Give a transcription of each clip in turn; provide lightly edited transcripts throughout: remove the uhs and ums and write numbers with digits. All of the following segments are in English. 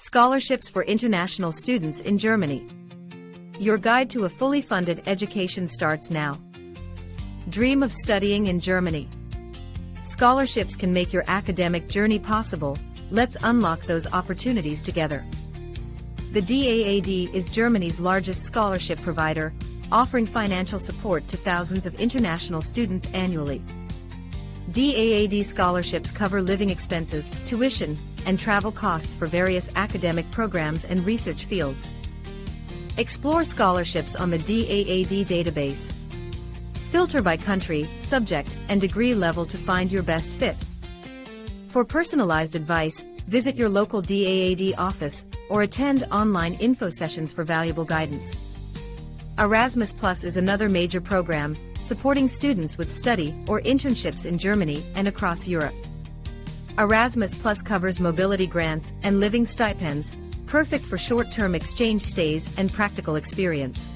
Scholarships for International Students in Germany. Your guide to a fully funded education starts now. Dream of studying in Germany? Scholarships can make your academic journey possible. Let's unlock those opportunities together. The DAAD is Germany's largest scholarship provider, offering financial support to thousands of international students annually. DAAD scholarships cover living expenses, tuition, and travel costs for various academic programs and research fields. Explore scholarships on the DAAD database. Filter by country, subject, and degree level to find your best fit. For personalized advice, visit your local DAAD office or attend online info sessions for valuable guidance. Erasmus Plus is another major program, supporting students with study or internships in Germany and across Europe. Erasmus Plus covers mobility grants and living stipends, perfect for short-term exchange stays and practical experience.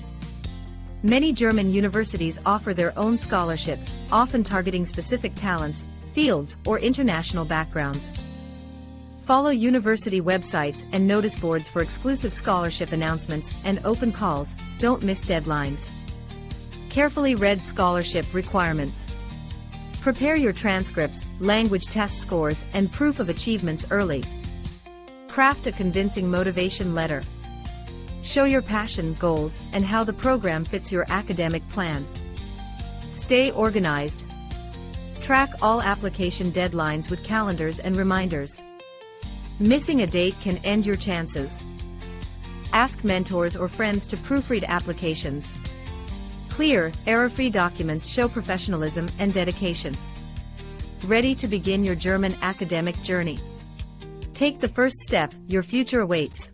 Many German universities offer their own scholarships, often targeting specific talents, fields, or international backgrounds. Follow university websites and notice boards for exclusive scholarship announcements and open calls. Don't miss deadlines. Carefully read scholarship requirements. Prepare your transcripts, language test scores, and proof of achievements early. Craft a convincing motivation letter. Show your passion, goals, and how the program fits your academic plan. Stay organized. Track all application deadlines with calendars and reminders. Missing a date can end your chances. Ask mentors or friends to proofread applications. Clear, error-free documents show professionalism and dedication. Ready to begin your German academic journey? Take the first step, your future awaits.